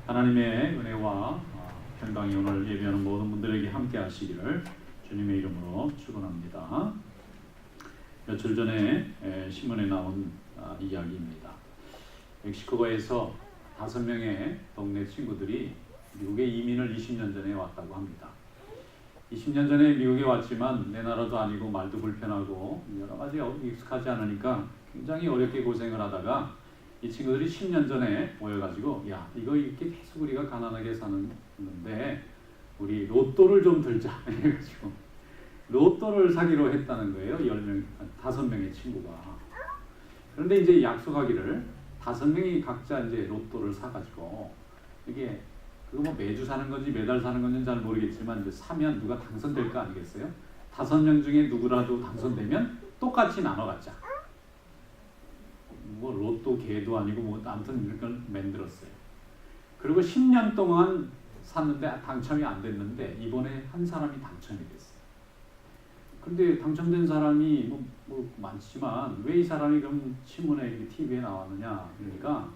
하나님의 은혜와 평강이 오늘 예배하는 모든 분들에게 함께 하시기를 주님의 이름으로 축원합니다. 며칠 전에 신문에 나온 이야기입니다. 멕시코에서 5명의 동네 친구들이 미국에 이민을 20년 전에 왔다고 합니다. 20년 전에 미국에 왔지만 내 나라도 아니고 말도 불편하고 여러 가지 익숙하지 않으니까 굉장히 어렵게 고생을 하다가 이 친구들이 10년 전에 모여가지고 야 이거 이렇게 계속 우리가 가난하게 사는데 우리 로또를 좀 들자 해가지고 로또를 사기로 했다는 거예요. 5명의 친구가. 그런데 이제 약속하기를 5명이 각자 이제 로또를 사가지고 이게 그거 뭐 매주 사는 건지 매달 사는 건지는 잘 모르겠지만 이제 사면 누가 당선될 거 아니겠어요? 5명 중에 누구라도 당선되면 똑같이 나눠 갖자. 뭐 로또 개도 아니고 뭐 아무튼 이런 걸 만들었어요. 그리고 10년 동안 샀는데 당첨이 안 됐는데 이번에 한 사람이 당첨이 됐어요. 근데 당첨된 사람이 뭐 많지만 왜 이 사람이 그럼 신문에 TV에 나왔느냐? 그러니까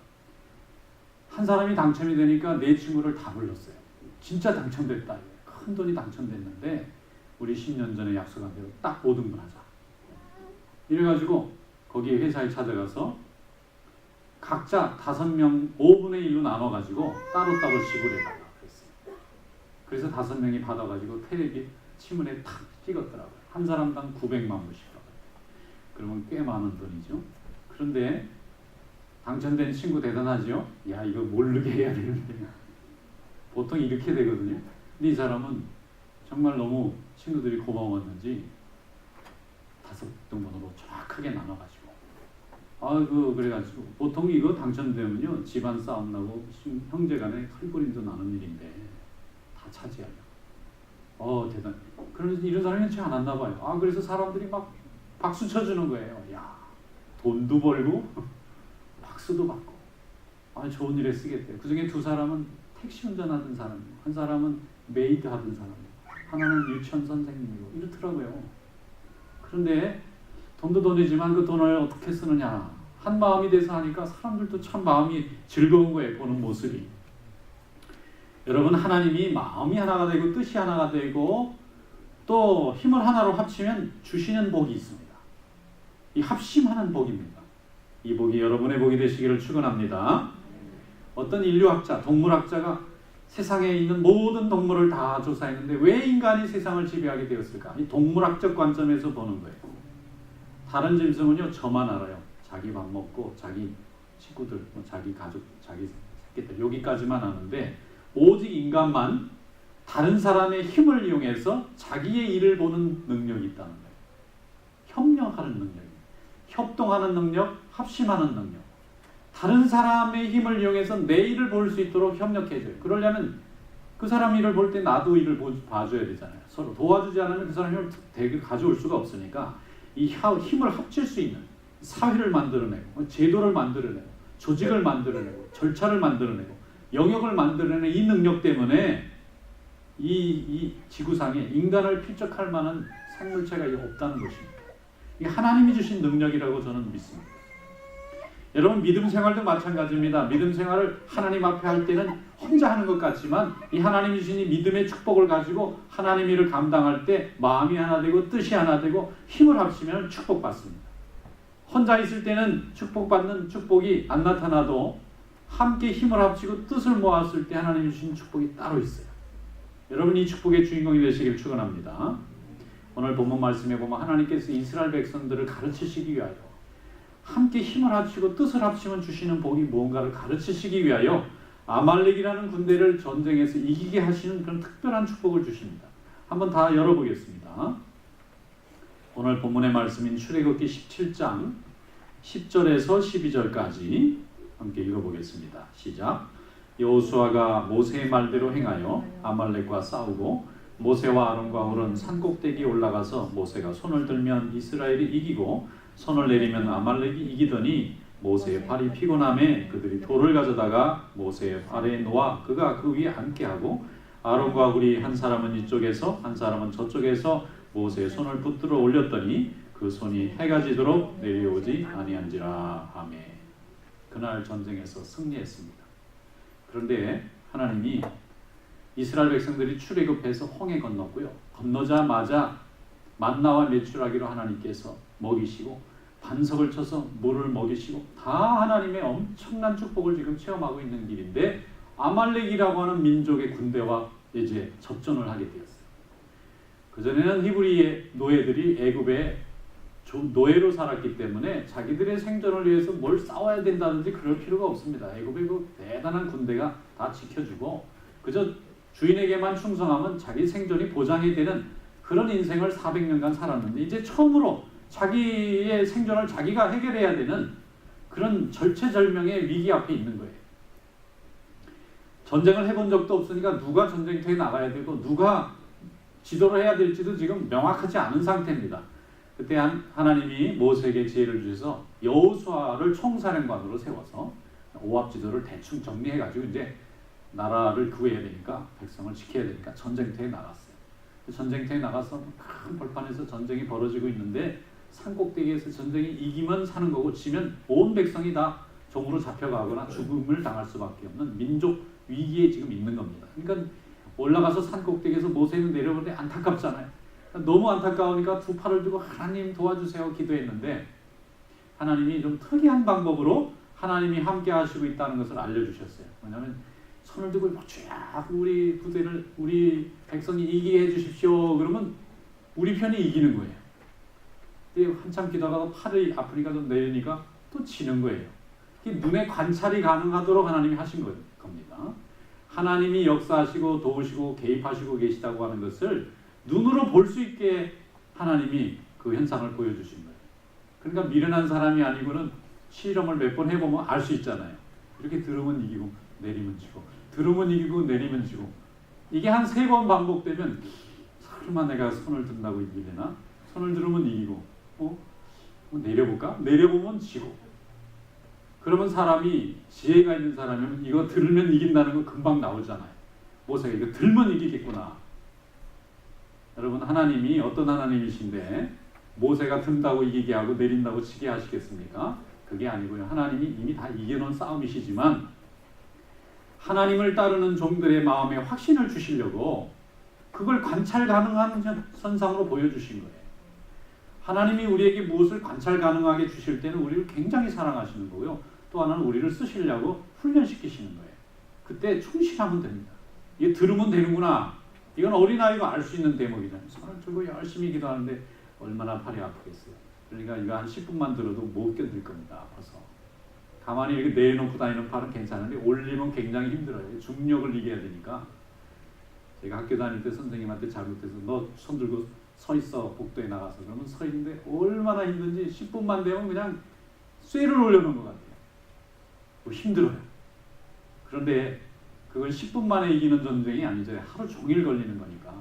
한 사람이 당첨이 되니까 네 친구를 다 불렀어요. 진짜 당첨됐다. 큰 돈이 당첨됐는데 우리 10년 전에 약속한 대로 딱 5등분 하자. 이래가지고 거기 회사에 찾아가서 각자 5명 5분의 1로 나눠가지고 따로따로 지불해달라고 했어요. 그래서 5명이 받아가지고 텔레비 신문에 탁 찍었더라고요. 한 사람당 900만 원씩. 그러면 꽤 많은 돈이죠. 그런데 당첨된 친구 대단하죠? 야 이거 모르게 해야 되는데 보통 이렇게 되거든요. 근데 이 사람은 정말 너무 친구들이 고마웠는지 5등분으로 정확하게 나눠가지고 그래가지고 보통 이거 당첨되면요 집안 싸움 나고 형제간에 칼부림도 나는 일인데 다 차지하려고. 대단. 그런데 이런 사람이 흔치 않았나 봐요. 그래서 사람들이 막 박수 쳐주는 거예요. 야 돈도 벌고 박수도 받고 좋은 일에 쓰겠대요. 그 중에 2사람은 택시 운전하던 사람이고 한 사람은 메이드 하던 사람이고 하나는 유치원 선생님이고 이렇더라고요. 그런데 돈도 돈이지만 그 돈을 어떻게 쓰느냐 한 마음이 돼서 하니까 사람들도 참 마음이 즐거운 거예요. 보는 모습이. 여러분 하나님이 마음이 하나가 되고 뜻이 하나가 되고 또 힘을 하나로 합치면 주시는 복이 있습니다. 이 합심하는 복입니다. 이 복이 여러분의 복이 되시기를 축원합니다. 어떤 인류학자, 동물학자가 세상에 있는 모든 동물을 다 조사했는데 왜 인간이 세상을 지배하게 되었을까? 이 동물학적 관점에서 보는 거예요. 다른 짐승은요 저만 알아요. 자기 밥 먹고 자기 친구들, 자기 가족, 자기 새끼들 여기까지만 아는데 오직 인간만 다른 사람의 힘을 이용해서 자기의 일을 보는 능력이 있다는 거예요. 협력하는 능력, 협동하는 능력, 합심하는 능력. 다른 사람의 힘을 이용해서 내 일을 볼 수 있도록 협력해줘요. 그러려면 그 사람 일을 볼 때 나도 일을 봐줘야 되잖아요. 서로 도와주지 않으면 그 사람 힘을 가져올 수가 없으니까 이 힘을 합칠 수 있는 사회를 만들어내고 제도를 만들어내고 조직을 만들어내고 절차를 만들어내고 영역을 만들어내는 이 능력 때문에 이 지구상에 인간을 필적할 만한 생물체가 없다는 것입니다. 이게 하나님이 주신 능력이라고 저는 믿습니다. 여러분 믿음 생활도 마찬가지입니다. 믿음 생활을 하나님 앞에 할 때는 혼자 하는 것 같지만 이 하나님이 주신 이 믿음의 축복을 가지고 하나님 일을 감당할 때 마음이 하나 되고 뜻이 하나 되고 힘을 합치면 축복받습니다. 혼자 있을 때는 축복받는 축복이 안 나타나도 함께 힘을 합치고 뜻을 모았을 때 하나님이 주신 축복이 따로 있어요. 여러분 이 축복의 주인공이 되시길 축원합니다. 오늘 본문 말씀에 보면 하나님께서 이스라엘 백성들을 가르치시기 위하여 함께 힘을 합치고 뜻을 합치면 주시는 복이 무언가를 가르치시기 위하여 아말렉이라는 군대를 전쟁에서 이기게 하시는 그런 특별한 축복을 주십니다. 한번 다 열어보겠습니다. 오늘 본문의 말씀인 출애굽기 17장 10절에서 12절까지 함께 읽어보겠습니다. 시작. 여호수아가 모세의 말대로 행하여 아말렉과 싸우고 모세와 아론과 홀은 산꼭대기에 올라가서 모세가 손을 들면 이스라엘이 이기고 손을 내리면 아말렉이 이기더니 모세의 팔이 피곤함에 그들이 돌을 가져다가 모세의 팔에 놓아 그가 그 위에 앉게 하고 아론과 홀이 한 사람은 이쪽에서 한 사람은 저쪽에서 모세의 손을 붙들어 올렸더니 그 손이 해가 지도록 내려오지 아니한지라. 아멘. 그날 전쟁에서 승리했습니다. 그런데 하나님이 이스라엘 백성들이 출애굽해서 홍해 건넜고요. 건너자마자 만나와 메추라기로 하나님께서 먹이시고 반석을 쳐서 물을 먹이시고 다 하나님의 엄청난 축복을 지금 체험하고 있는 길인데 아말렉이라고 하는 민족의 군대와 이제 접전을 하게 되었어요. 그전에는 히브리의 노예들이 애굽에 노예로 살았기 때문에 자기들의 생존을 위해서 뭘 싸워야 된다든지 그럴 필요가 없습니다. 애굽의 그 대단한 군대가 다 지켜주고 그저 주인에게만 충성하면 자기 생존이 보장이 되는 그런 인생을 400년간 살았는데 이제 처음으로 자기의 생존을 자기가 해결해야 되는 그런 절체절명의 위기 앞에 있는 거예요. 전쟁을 해본 적도 없으니까 누가 전쟁터에 나가야 되고 누가 지도를 해야 될지도 지금 명확하지 않은 상태입니다. 그때 하나님이 모세에게 지혜를 주셔서 여호수아를 총사령관으로 세워서 오합 지도를 대충 정리해가지고 이제 나라를 구해야 되니까 백성을 지켜야 되니까 전쟁터에 나갔어요. 전쟁터에 나가서 큰 벌판에서 전쟁이 벌어지고 있는데 산꼭대기에서 전쟁이 이기면 사는 거고 지면 온 백성이 다 종으로 잡혀가거나 죽음을 당할 수밖에 없는 민족 위기에 지금 있는 겁니다. 그러니까 올라가서 산꼭대기에서 모세는 내려오는데 안타깝잖아요. 너무 안타까우니까 두 팔을 들고 하나님 도와주세요 기도했는데 하나님이 좀 특이한 방법으로 하나님이 함께 하시고 있다는 것을 알려주셨어요. 왜냐하면 손을 들고 쫙 우리 부대를 우리 백성이 이기게 해주십시오. 그러면 우리 편이 이기는 거예요. 근데 한참 기도하다가 팔이 아프니까 좀 내리니까 또 지는 거예요. 눈에 관찰이 가능하도록 하나님이 하신 겁니다. 하나님이 역사하시고 도우시고 개입하시고 계시다고 하는 것을 눈으로 볼 수 있게 하나님이 그 현상을 보여주신 거예요. 그러니까 미련한 사람이 아니고는 실험을 몇 번 해보면 알 수 있잖아요. 이렇게 들으면 이기고 내리면 지고 들으면 이기고 내리면 지고 이게 한 3번 반복되면 설마 내가 손을 든다고 이기려나? 손을 들으면 이기고 내려볼까? 내려보면 지고 그러면 사람이 지혜가 있는 사람이면 이거 들으면 이긴다는 거 금방 나오잖아요. 모세가 이거 들면 이기겠구나. 여러분 하나님이 어떤 하나님이신데 모세가 든다고 이기게 하고 내린다고 지게 하시겠습니까? 그게 아니고요. 하나님이 이미 다 이겨놓은 싸움이시지만 하나님을 따르는 종들의 마음에 확신을 주시려고 그걸 관찰 가능한 선상으로 보여주신 거예요. 하나님이 우리에게 무엇을 관찰 가능하게 주실 때는 우리를 굉장히 사랑하시는 거고요. 또 하나는 우리를 쓰시려고 훈련시키시는 거예요. 그때 충실하면 됩니다. 이게 들으면 되는구나. 이건 어린아이도 알 수 있는 대목이잖아요. 손을 들고 열심히 기도하는데 얼마나 팔이 아프겠어요. 그러니까 이거 한 10분만 들어도 못 견딜 겁니다. 아파서. 가만히 이렇게 내려놓고 다니는 팔은 괜찮은데 올리면 굉장히 힘들어요. 중력을 이겨야 되니까. 제가 학교 다닐 때 선생님한테 잘못해서 너 손 들고 서 있어 복도에 나가서 그러면 서 있는데 얼마나 힘든지 10분만 되면 그냥 쇠를 올려놓은 것 같아요. 힘들어요. 그런데 그걸 10분 만에 이기는 전쟁이 아니죠. 하루 종일 걸리는 거니까.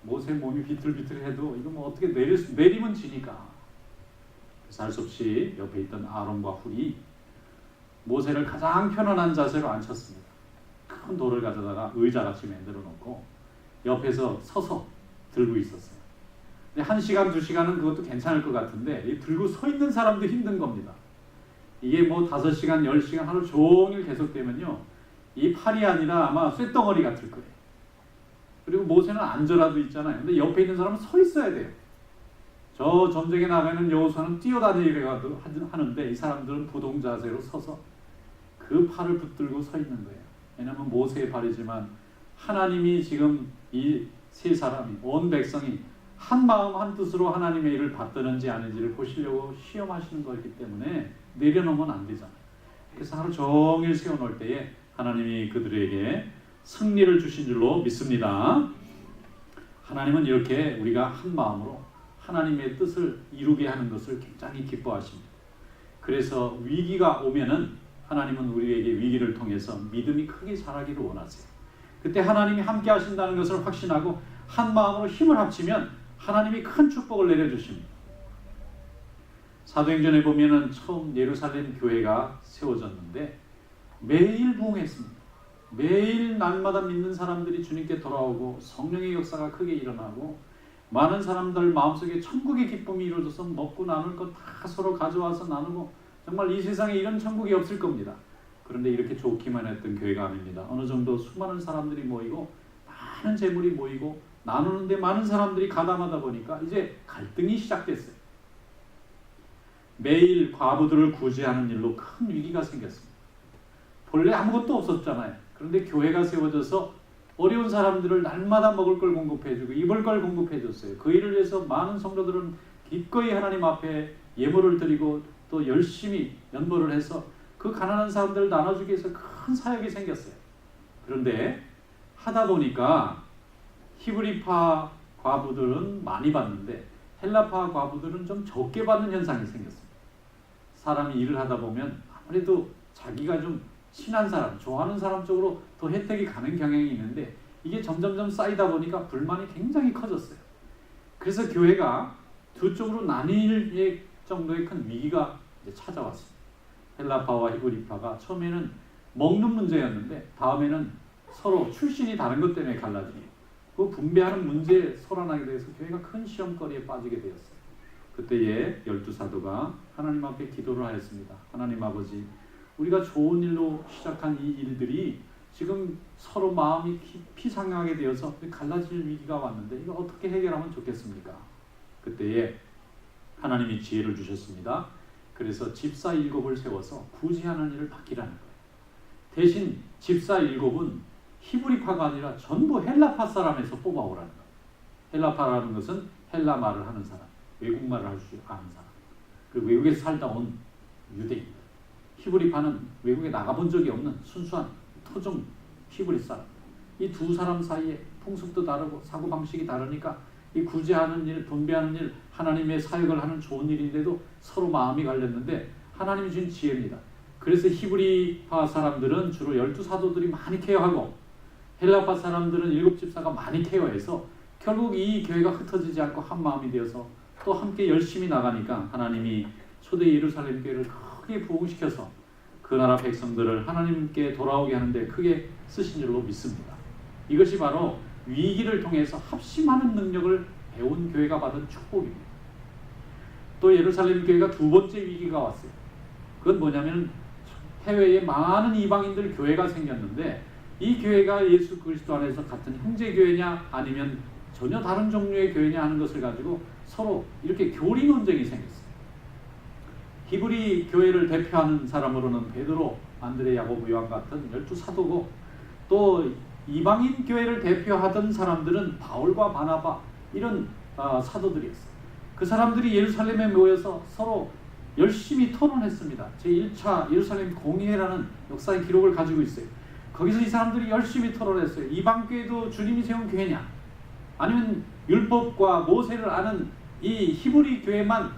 모세 몸이 비틀비틀해도 이거 뭐 어떻게 내리면 지니까. 그래서 할 수 없이 옆에 있던 아론과 훌이 모세를 가장 편안한 자세로 앉혔습니다. 큰 돌을 가져다가 의자같이 만들어 놓고 옆에서 서서 들고 있었어요. 근데 1시간, 2시간은 그것도 괜찮을 것 같은데 들고 서 있는 사람도 힘든 겁니다. 이게 뭐 5시간, 10시간 하루 종일 계속되면요. 이 팔이 아니라 아마 쇳덩어리 같을 거예요. 그리고 모세는 앉아라도 있잖아요. 근데 옆에 있는 사람은 서 있어야 돼요. 저 전쟁에 나가는 여호수아는 뛰어다니려고 하는데 이 사람들은 부동 자세로 서서 그 팔을 붙들고 서 있는 거예요. 왜냐하면 모세의 팔이지만 하나님이 지금 이 세 사람이 온 백성이 한 마음 한 뜻으로 하나님의 일을 받드는지 아닌지를 보시려고 시험하시는 거기 때문에 내려놓으면 안 되잖아요. 그래서 하루 종일 세워놓을 때에 하나님이 그들에게 승리를 주신 줄로 믿습니다. 하나님은 이렇게 우리가 한 마음으로 하나님의 뜻을 이루게 하는 것을 굉장히 기뻐하십니다. 그래서 위기가 오면은 하나님은 우리에게 위기를 통해서 믿음이 크게 자라기를 원하세요. 그때 하나님이 함께 하신다는 것을 확신하고 한 마음으로 힘을 합치면 하나님이 큰 축복을 내려주십니다. 사도행전에 보면은 처음 예루살렘 교회가 세워졌는데 매일 부흥했습니다. 매일 날마다 믿는 사람들이 주님께 돌아오고 성령의 역사가 크게 일어나고 많은 사람들 마음속에 천국의 기쁨이 이루어져서 먹고 나눌 것 다 서로 가져와서 나누고 정말 이 세상에 이런 천국이 없을 겁니다. 그런데 이렇게 좋기만 했던 교회가 아닙니다. 어느 정도 수많은 사람들이 모이고 많은 재물이 모이고 나누는데 많은 사람들이 가담하다 보니까 이제 갈등이 시작됐어요. 매일 과부들을 구제하는 일로 큰 위기가 생겼습니다. 본래 아무것도 없었잖아요. 그런데 교회가 세워져서 어려운 사람들을 날마다 먹을 걸 공급해주고 입을 걸 공급해줬어요. 그 일을 위해서 많은 성도들은 기꺼이 하나님 앞에 예물을 드리고 또 열심히 연보를 해서 그 가난한 사람들을 나눠주기 위해서 큰 사역이 생겼어요. 그런데 하다 보니까 히브리파 과부들은 많이 받는데 헬라파 과부들은 좀 적게 받는 현상이 생겼습니다. 사람이 일을 하다 보면 아무래도 자기가 좀 친한 사람, 좋아하는 사람 쪽으로 더 혜택이 가는 경향이 있는데 이게 점점점 쌓이다 보니까 불만이 굉장히 커졌어요. 그래서 교회가 두 쪽으로 나뉠 정도의 큰 위기가 이제 찾아왔습니다. 헬라파와 히브리파가 처음에는 먹는 문제였는데 다음에는 서로 출신이 다른 것 때문에 갈라지고 그 분배하는 문제에 소란하게 돼서 교회가 큰 시험거리에 빠지게 되었어요. 그때에 12사도가 하나님 앞에 기도를 하였습니다. 하나님 아버지, 우리가 좋은 일로 시작한 이 일들이 지금 서로 마음이 깊이 상하게 되어서 갈라질 위기가 왔는데 이거 어떻게 해결하면 좋겠습니까? 그때에 하나님이 지혜를 주셨습니다. 그래서 집사 7을 세워서 구제하는 일을 맡기라는 거예요. 대신 집사 7은 히브리파가 아니라 전부 헬라파 사람에서 뽑아오라는 거예요. 헬라파라는 것은 헬라 말을 하는 사람, 외국말을 할 수 아는 사람, 그리고 외국에서 살다 온 유대인. 히브리파는 외국에 나가본 적이 없는 순수한 토종 히브리 사람. 이 두 사람 사이에 풍습도 다르고 사고방식이 다르니까 이 구제하는 일, 분배하는 일, 하나님의 사역을 하는 좋은 일인데도 서로 마음이 갈렸는데 하나님이 준 지혜입니다. 그래서 히브리파 사람들은 주로 12사도들이 많이 케어하고 헬라파 사람들은 7집사가 많이 케어해서 결국 이 교회가 흩어지지 않고 한 마음이 되어서 또 함께 열심히 나가니까 하나님이 초대 예루살렘 교회를 크게 부흥시켜서 그 나라 백성들을 하나님께 돌아오게 하는데 크게 쓰신 줄로 믿습니다. 이것이 바로 위기를 통해서 합심하는 능력을 배운 교회가 받은 축복입니다. 또 예루살렘 교회가 두 번째 위기가 왔어요. 그건 뭐냐면 해외에 많은 이방인들 교회가 생겼는데 이 교회가 예수 그리스도 안에서 같은 형제 교회냐 아니면 전혀 다른 종류의 교회냐 하는 것을 가지고 서로 이렇게 교리 논쟁이 생겼어요. 히브리 교회를 대표하는 사람으로는 베드로, 안드레, 야고보, 요한 같은 12사도고 또 이방인 교회를 대표하던 사람들은 바울과 바나바 이런 사도들이었어요. 그 사람들이 예루살렘에 모여서 서로 열심히 토론했습니다. 제1차 예루살렘 공의회라는 역사의 기록을 가지고 있어요. 거기서 이 사람들이 열심히 토론했어요. 이방 교회도 주님이 세운 교회냐? 아니면 율법과 모세를 아는 이 히브리 교회만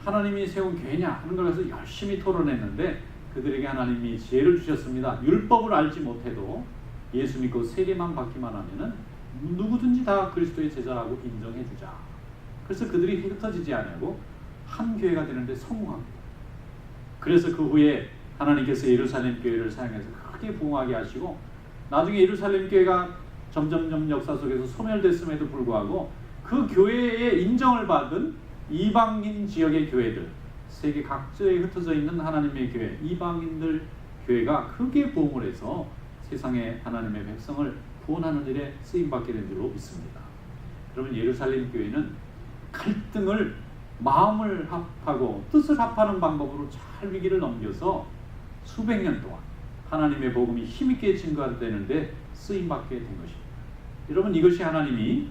하나님이 세운 교회냐? 하는 걸 해서 열심히 토론했는데 그들에게 하나님이 지혜를 주셨습니다. 율법을 알지 못해도 예수 믿고 세례만 받기만 하면은 누구든지 다 그리스도의 제자라고 인정해주자. 그래서 그들이 흩어지지 않고 한 교회가 되는데 성공합니다. 그래서 그 후에 하나님께서 예루살렘 교회를 사용해서 크게 부흥하게 하시고 나중에 예루살렘 교회가 점점점 역사 속에서 소멸됐음에도 불구하고 그 교회의 인정을 받은 이방인 지역의 교회들, 세계 각지에 흩어져 있는 하나님의 교회, 이방인들 교회가 크게 부흥을 해서 세상에 하나님의 백성을 구원하는 일에 쓰임받게 된 줄로 믿습니다. 그러면 예루살렘 교회는 갈등을 마음을 합하고 뜻을 합하는 방법으로 잘 위기를 넘겨서 수백 년 동안 하나님의 복음이 힘있게 증거되는데 쓰임받게 된 것입니다. 여러분, 이것이 하나님이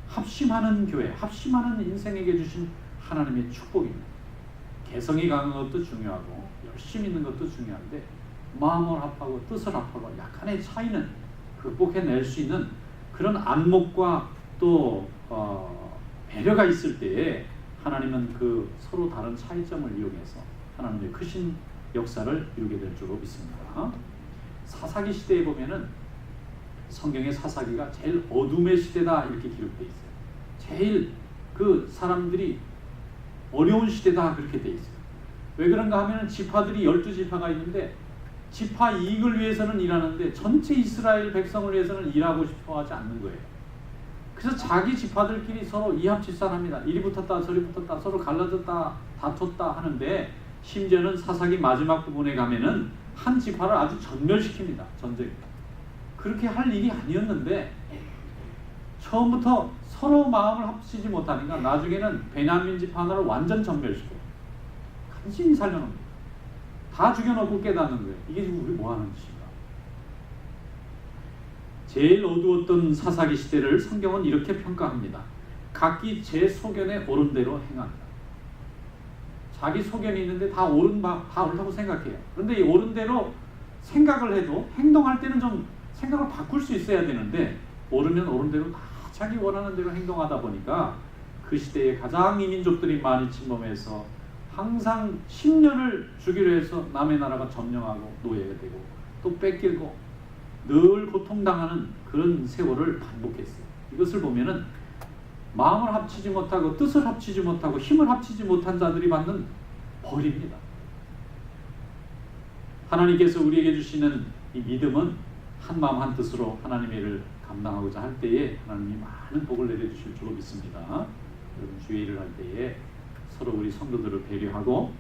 합심하는 교회, 합심하는 인생에게 주신 하나님의 축복입니다. 개성이 강한 것도 중요하고 열심히 있는 것도 중요한데 마음을 합하고 뜻을 합하고 약간의 차이는 극복해낼 수 있는 그런 안목과 또 배려가 있을 때에 하나님은 그 서로 다른 차이점을 이용해서 하나님의 크신 역사를 이루게 될 줄로 믿습니다. 사사기 시대에 보면은 성경의 사사기가 제일 어둠의 시대다 이렇게 기록되어 있어요. 제일 그 사람들이 어려운 시대다 그렇게 되어 있어요. 왜 그런가 하면 지파들이 12지파가 있는데 지파 이익을 위해서는 일하는데 전체 이스라엘 백성을 위해서는 일하고 싶어 하지 않는 거예요. 그래서 자기 지파들끼리 서로 이합집산합니다. 이리 붙었다 저리 붙었다 서로 갈라졌다 다퉜다 하는데 심지어는 사사기 마지막 부분에 가면은 한 지파를 아주 전멸시킵니다. 전쟁. 그렇게 할 일이 아니었는데 처음부터 서로 마음을 합치지 못하니까 나중에는 베냐민 지파 하나를 완전 전멸시켜요. 간신히 살려놓습니다. 다 죽여놓고 깨닫는 거예요. 이게 지금 우리 뭐 하는 짓인가? 제일 어두웠던 사사기 시대를 성경은 이렇게 평가합니다. 각기 제 소견에 옳은 대로 행한다. 자기 소견이 있는데 다 옳다고 생각해요. 그런데 이 옳은 대로 생각을 해도 행동할 때는 좀 생각을 바꿀 수 있어야 되는데 옳으면 옳은 대로 다 자기 원하는 대로 행동하다 보니까 그 시대에 가장 이민족들이 많이 침범해서 항상 10년을 주기로 해서 남의 나라가 점령하고 노예가 되고 또 뺏기고 늘 고통당하는 그런 세월을 반복했어요. 이것을 보면은 마음을 합치지 못하고 뜻을 합치지 못하고 힘을 합치지 못한 자들이 받는 벌입니다. 하나님께서 우리에게 주시는 이 믿음은 한 마음 한 뜻으로 하나님의 일을 감당하고자 할 때에 하나님이 많은 복을 내려주실 줄 믿습니다. 여러분 주의 일을 할 때에 서로 우리 성도들을 배려하고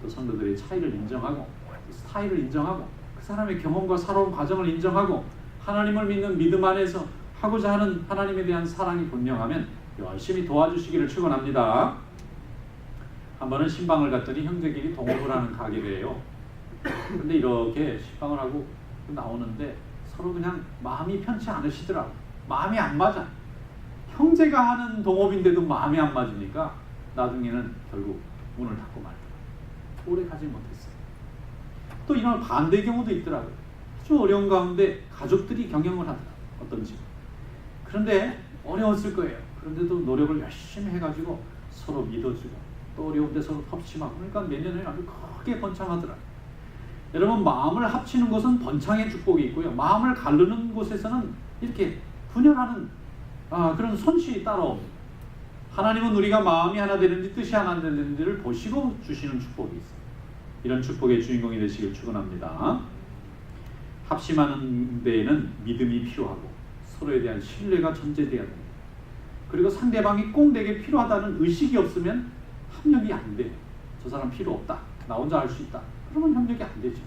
또 성도들의 차이를 인정하고 스타일을 인정하고 그 사람의 경험과 살아온 과정을 인정하고 하나님을 믿는 믿음 안에서 하고자 하는 하나님에 대한 사랑이 분명하면 열심히 도와주시기를 축원합니다. 한 번은 신방을 갔더니 형제끼리 동업을 하는 가게래요. 근데 이렇게 신방을 하고 나오는데 서로 그냥 마음이 편치 않으시더라고. 마음이 안 맞아. 형제가 하는 동업인데도 마음이 안 맞으니까 나중에는 결국 문을 닫고 말더라. 오래 가지 못했어요. 또 이런 반대의 경우도 있더라고요. 아주 어려운 가운데 가족들이 경영을 하더라고요. 어떤 집. 그런데 어려웠을 거예요. 그런데도 노력을 열심히 해가지고 서로 믿어주고 또 어려운 데 서로 협심하고 그러니까 몇 년 후에 아주 크게 번창하더라고요. 여러분 마음을 합치는 것은 번창의 축복이 있고요. 마음을 가르는 곳에서는 이렇게 분열하는 그런 손실이 따라옵니다. 하나님은 우리가 마음이 하나 되는지 뜻이 하나 되는지를 보시고 주시는 축복이 있어요. 이런 축복의 주인공이 되시길 축원합니다. 합심하는 데에는 믿음이 필요하고 서로에 대한 신뢰가 전제되어야 됩니다. 그리고 상대방이 꼭 내게 필요하다는 의식이 없으면 협력이 안 돼요. 저 사람 필요 없다. 나 혼자 할 수 있다. 그러면 협력이 안 되죠.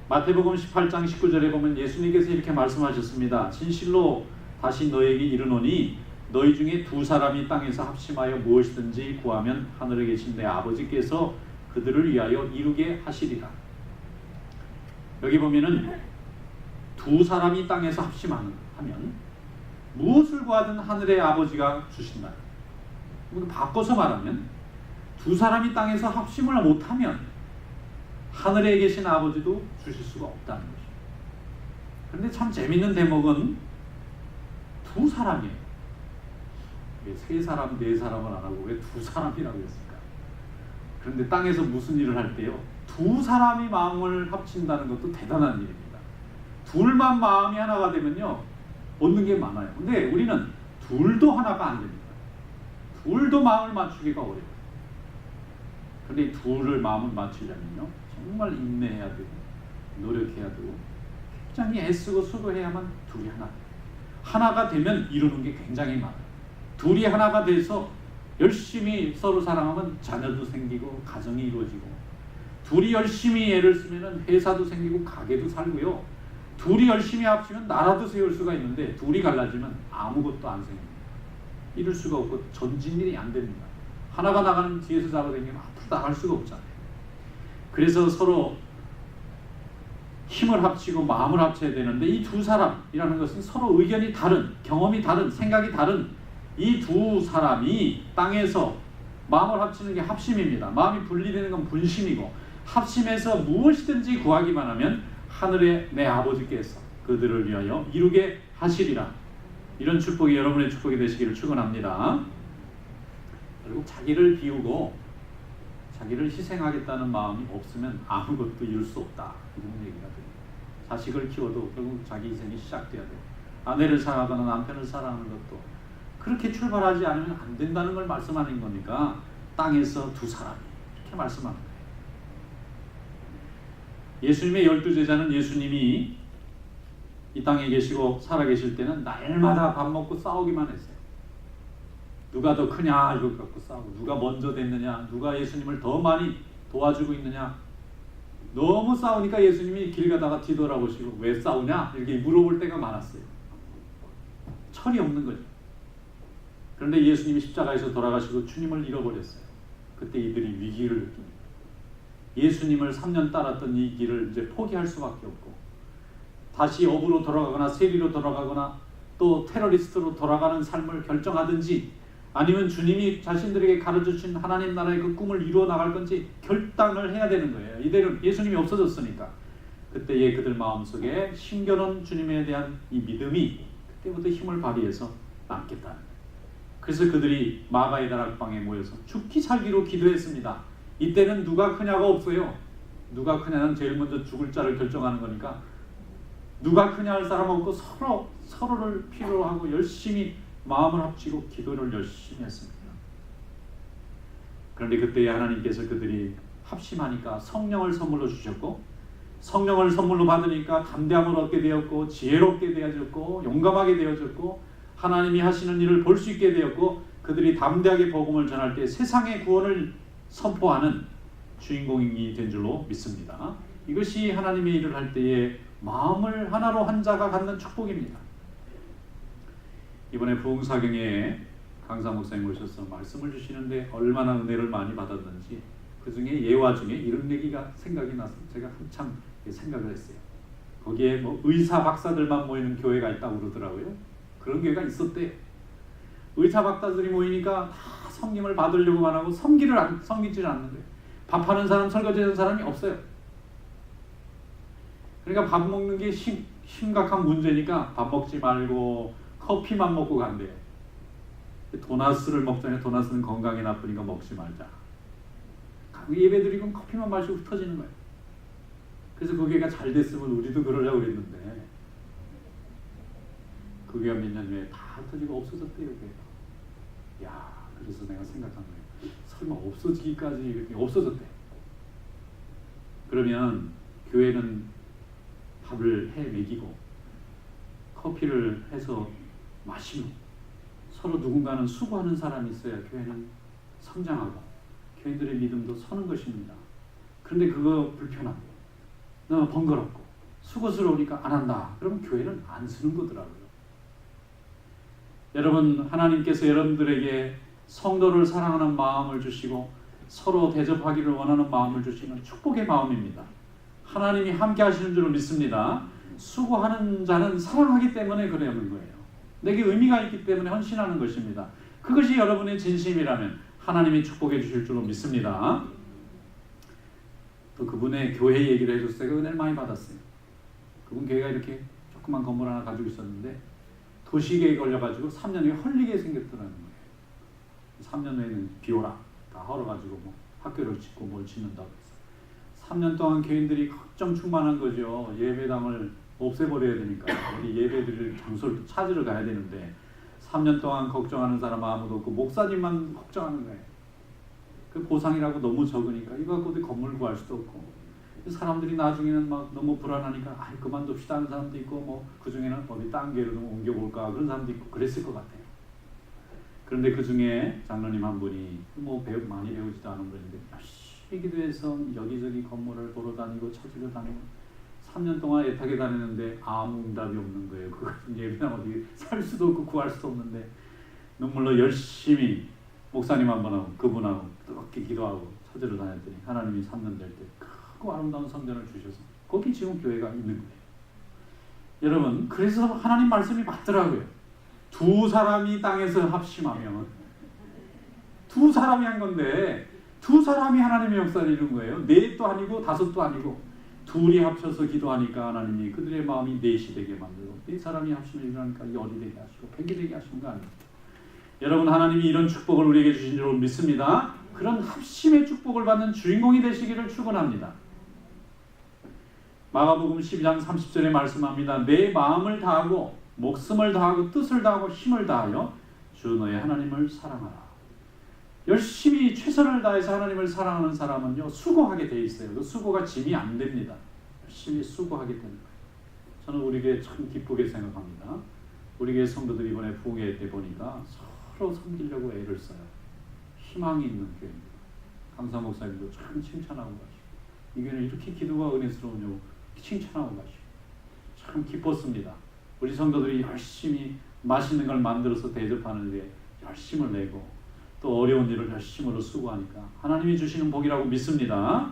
마태복음 18장 19절에 보면 예수님께서 이렇게 말씀하셨습니다. 진실로 다시 너에게 이르노니 너희 중에 두 사람이 땅에서 합심하여 무엇이든지 구하면 하늘에 계신 내 아버지께서 그들을 위하여 이루게 하시리라. 여기 보면은 두 사람이 땅에서 합심하면 무엇을 구하든 하늘의 아버지가 주신다. 바꿔서 말하면 두 사람이 땅에서 합심을 못하면 하늘에 계신 아버지도 주실 수가 없다는 것이죠. 그런데 참 재밌는 대목은 두 사람이에요. 왜 세 사람, 네 사람을 안 하고 왜 두 사람이라고 했을까? 그런데 땅에서 무슨 일을 할 때요? 두 사람이 마음을 합친다는 것도 대단한 일입니다. 둘만 마음이 하나가 되면요 얻는 게 많아요. 근데 우리는 둘도 하나가 안 됩니다. 둘도 마음을 맞추기가 어려워요. 그런데 이 둘을 마음을 맞추려면요 정말 인내해야 되고 노력해야 되고 굉장히 애쓰고 수고해야만 둘이 하나 돼요. 하나가 되면 이루는 게 굉장히 많아요. 둘이 하나가 돼서 열심히 서로 사랑하면 자녀도 생기고 가정이 이루어지고 둘이 열심히 애를 쓰면 회사도 생기고 가게도 살고요. 둘이 열심히 합치면 나라도 세울 수가 있는데 둘이 갈라지면 아무것도 안 생깁니다. 이룰 수가 없고 전진일이 안 됩니다. 하나가 나가는 뒤에서 잡아당기면 앞으로 나갈 수가 없잖아요. 그래서 서로 힘을 합치고 마음을 합쳐야 되는데 이 두 사람이라는 것은 서로 의견이 다른, 경험이 다른, 생각이 다른 이 두 사람이 땅에서 마음을 합치는 게 합심입니다. 마음이 분리되는 건 분심이고 합심해서 무엇이든지 구하기만 하면 하늘의 내 아버지께서 그들을 위하여 이루게 하시리라. 이런 축복이 여러분의 축복이 되시기를 축원합니다. 결국 자기를 비우고 자기를 희생하겠다는 마음이 없으면 아무것도 이룰 수 없다. 이런 얘기가 됩니다. 자식을 키워도 결국 자기 희생이 시작돼야 돼요. 아내를 사랑하거나 남편을 사랑하는 것도 그렇게 출발하지 않으면 안 된다는 걸 말씀하는 거니까 땅에서 두 사람이 이렇게 말씀하는 거예요. 예수님의 12제자는 예수님이 이 땅에 계시고 살아계실 때는 날마다 밥 먹고 싸우기만 했어요. 누가 더 크냐 이걸 갖고 싸우고 누가 먼저 됐느냐 누가 예수님을 더 많이 도와주고 있느냐 너무 싸우니까 예수님이 길 가다가 뒤돌아보시고 왜 싸우냐? 이렇게 물어볼 때가 많았어요. 철이 없는 거죠. 그런데 예수님이 십자가에서 돌아가시고 주님을 잃어버렸어요. 그때 이들이 위기를 느낍니다. 예수님을 3년 따랐던 이 길을 이제 포기할 수밖에 없고 다시 업으로 돌아가거나 세리로 돌아가거나 또 테러리스트로 돌아가는 삶을 결정하든지 아니면 주님이 자신들에게 가르쳐주신 하나님 나라의 그 꿈을 이루어 나갈 건지 결단을 해야 되는 거예요. 이대로 예수님이 없어졌으니까. 그때의 그들 마음속에 심겨놓은 주님에 대한 이 믿음이 그때부터 힘을 발휘해서 남겠다는 거예요. 그래서 그들이 마가의 다락방에 모여서 죽기 살기로 기도했습니다. 이때는 누가 크냐가 없어요. 누가 크냐는 제일 먼저 죽을 자를 결정하는 거니까 누가 크냐 할 사람 없고 서로를 필요로 하고 열심히 마음을 합치고 기도를 열심히 했습니다. 그런데 그때 하나님께서 그들이 합심하니까 성령을 선물로 주셨고 성령을 선물로 받으니까 담대함을 얻게 되었고 지혜롭게 되어졌고 용감하게 되어졌고 하나님이 하시는 일을 볼 수 있게 되었고 그들이 담대하게 복음을 전할 때 세상의 구원을 선포하는 주인공이 된 줄로 믿습니다. 이것이 하나님의 일을 할 때에 마음을 하나로 한 자가 갖는 축복입니다. 이번에 부흥사경에 강사 목사님 오셔서 말씀을 주시는데 얼마나 은혜를 많이 받았는지 그 중에 예화 중에 이런 얘기가 생각이 나서 제가 한참 생각을 했어요. 거기에 뭐 의사 박사들만 모이는 교회가 있다고 그러더라고요. 그런 교회가 있었대요. 의사 박사들이 모이니까 다 섬김을 받으려고만 하고 섬기질 않는 거예요. 밥하는 사람, 설거지하는 사람이 없어요. 그러니까 밥 먹는 게 심각한 문제니까 밥 먹지 말고 커피만 먹고 간대요. 도나스를 먹자니 도나스는 건강에 나쁘니까 먹지 말자. 예배 드리고 커피만 마시고 흩어지는 거예요. 그래서 그 교회가 잘 됐으면 우리도 그러려고 했는데 그 교회가 몇 년 후에 다 흩어지고 없어졌대요. 교회가. 야, 그래서 내가 생각한 거예요. 설마 없어지기까지 없어졌대. 그러면 교회는 밥을 해 먹이고 커피를 해서 마시고 서로 누군가는 수고하는 사람이 있어야 교회는 성장하고 교인들의 믿음도 서는 것입니다. 그런데 그거 불편하고 너무 번거롭고 수고스러우니까 안 한다. 그러면 교회는 안 쓰는 거더라고요. 여러분, 하나님께서 여러분들에게 성도를 사랑하는 마음을 주시고 서로 대접하기를 원하는 마음을 주시는 축복의 마음입니다. 하나님이 함께 하시는 줄 믿습니다. 수고하는 자는 사랑하기 때문에 그러는 거예요. 내게 의미가 있기 때문에 헌신하는 것입니다. 그것이 여러분의 진심이라면 하나님이 축복해 주실 줄로 믿습니다. 또 그분의 교회 얘기를 해줘서 제가 은혜를 많이 받았어요. 그분 교회가 이렇게 조그만 건물 하나 가지고 있었는데 도시계에 걸려가지고 3년 후에 헐리게 생겼더라는 거예요. 3년 후에는 비오라 다 헐어가지고 뭐 학교를 짓고 뭘 짓는다고 했어요. 3년 동안 교인들이 걱정 충만한 거죠. 예배당을 없애버려야 되니까 우리 예배드릴 장소를 찾으러 가야 되는데 3년 동안 걱정하는 사람 아무도 없고 목사님만 걱정하는 거예요. 그 보상이라고 너무 적으니까 이거 갖고 어디 건물 구할 수도 없고 사람들이 나중에는 막 너무 불안하니까 그만둡시다 하는 사람도 있고 뭐 그중에는 어디 딴 교회로 좀 옮겨볼까 그런 사람도 있고 그랬을 것 같아요. 그런데 그 중에 장로님 한 분이 뭐 많이 배우지도 않은 분인데 열심히 기도해서 여기저기 건물을 보러 다니고 찾으러 다니고 3년 동안 애타게 다녔는데 아무 응답이 없는 거예요. 그거 예배당 어디 살 수도 없고 구할 수도 없는데 눈물로 열심히 목사님 한 번하고 그분하고 뜨겁게 기도하고 찾으러 다녔더니 하나님이 3년 될 때 크고 아름다운 성전을 주셔서 거기 지금 교회가 있는 거예요. 여러분, 그래서 하나님 말씀이 맞더라고요. 두 사람이 땅에서 합심하면 두 사람이 한 건데 두 사람이 하나님의 역사를 이룬 거예요. 넷도 아니고 다섯도 아니고 둘이 합쳐서 기도하니까 하나님이 그들의 마음이 넷이 되게 만들고 네 사람이 합심을 일어나니까 열이 되게 하시고 백이 되게 하시는 거 아닙니까? 여러분, 하나님이 이런 축복을 우리에게 주신 줄 믿습니다. 그런 합심의 축복을 받는 주인공이 되시기를 축원합니다. 마가복음 12장 30절에 말씀합니다. 내 마음을 다하고 목숨을 다하고 뜻을 다하고 힘을 다하여 주 너의 하나님을 사랑하라. 열심히 최선을 다해서 하나님을 사랑하는 사람은요 수고하게 돼 있어요. 그 수고가 짐이 안 됩니다. 열심히 수고하게 되는 거예요. 저는 우리 교회 참 기쁘게 생각합니다. 우리 교회 성도들이 이번에 부흥회 때 보니까 서로 섬기려고 애를 써요. 희망이 있는 교회입니다. 강사 목사님도 참 칭찬하고 가시고 이 교회는 이렇게 기도가 은혜스러우냐고 칭찬하고 가시고 참 기뻤습니다. 우리 성도들이 열심히 맛있는 걸 만들어서 대접하는 데 열심을 내고 또 어려운 일을 열심으로 수고하니까 하나님이 주시는 복이라고 믿습니다.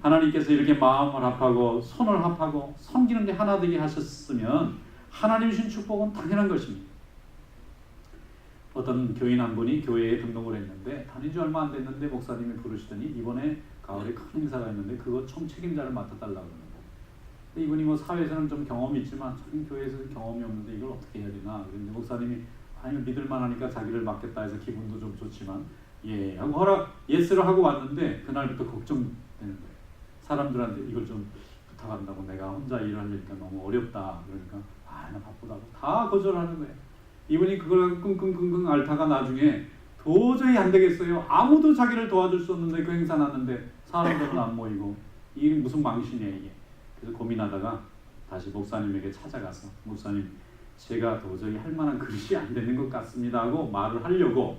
하나님께서 이렇게 마음을 합하고 손을 합하고 섬기는 게 하나 되게 하셨으면 하나님 주신 축복은 당연한 것입니다. 어떤 교인 한 분이 교회에 등록을 했는데 다닌 지 얼마 안 됐는데 목사님이 부르시더니 이번에 가을에 큰 행사가 있는데 그거 총 책임자를 맡아달라고 그러는 거예요. 근데 이분이 뭐 사회에서는 좀 경험이 있지만 저는 교회에서 경험이 없는데 이걸 어떻게 해야 되나 그런데 목사님이 아니 믿을만 하니까 자기를 맡겠다 해서 기분도 좀 좋지만 예 하고 예스를 하고 왔는데 그날부터 걱정되는 거예요. 사람들한테 이걸 좀 부탁한다고 내가 혼자 일을 하려니까 너무 어렵다 그러니까 나 바쁘다고 다 거절하는 거예요. 이분이 그걸 끙끙끙끙 앓다가 나중에 도저히 안 되겠어요. 아무도 자기를 도와줄 수 없는데 그 행사 났는데 사람들은 안 모이고 이게 무슨 망신이야 이게. 그래서 고민하다가 다시 목사님에게 찾아가서 목사님 제가 도저히 할 만한 그릇이 안 되는 것 같습니다 하고 말을 하려고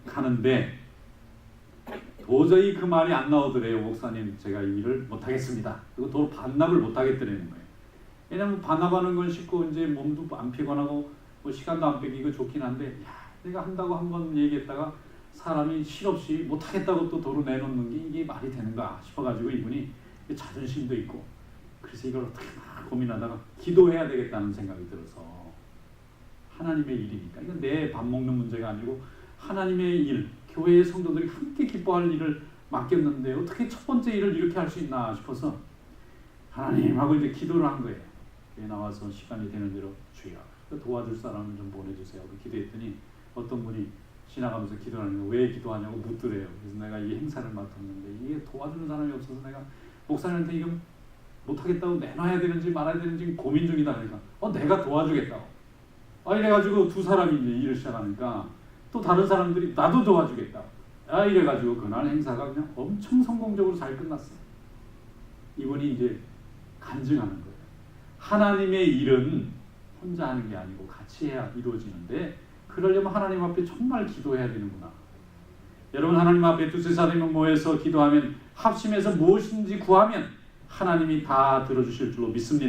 가는데 도저히 그 말이 안 나오더래요. 목사님 제가 이 일을 못하겠습니다. 그리고 도로 반납을 못하겠더라는 거예요. 왜냐면 반납하는 건 쉽고 이제 몸도 안 피곤하고 뭐 시간도 안 뺏기고 좋긴 한데 내가 한다고 한번 얘기했다가 사람이 실없이 못하겠다고 또 도로 내놓는 게 이게 말이 되는가 싶어가지고 이분이 자존심도 있고 그래서 이걸 어떻게 막 고민하다가 기도해야 되겠다는 생각이 들어서 하나님의 일이니까 이건 내 밥 먹는 문제가 아니고 하나님의 일 교회의 성도들이 함께 기뻐할 일을 맡겼는데 어떻게 첫 번째 일을 이렇게 할 수 있나 싶어서 하나님하고 이제 기도를 한 거예요. 교회 나와서 시간이 되는 대로 주여 도와줄 사람을 좀 보내주세요. 기도했더니 어떤 분이 지나가면서 기도하는 거 왜 기도하냐고 묻더래요. 그래서 내가 이 행사를 맡았는데 이게 도와주는 사람이 없어서 내가 목사님한테 이거 못하겠다고 내놔야 되는지 말아야 되는지 고민 중이다. 그러니까 내가 도와주겠다고. 이래가지고 두 사람이 이제 일을 시작하니까 또 다른 사람들이 나도 도와주겠다. 이래가지고 그날 행사가 그냥 엄청 성공적으로 잘 끝났어요. 이분이 이제 간증하는 거예요. 하나님의 일은 혼자 하는 게 아니고 같이 해야 이루어지는데 그러려면 하나님 앞에 정말 기도해야 되는구나. 여러분 하나님 앞에 두세 사람이 모여서 기도하면 합심해서 무엇인지 구하면 하나님이 다 들어주실 줄로 믿습니다.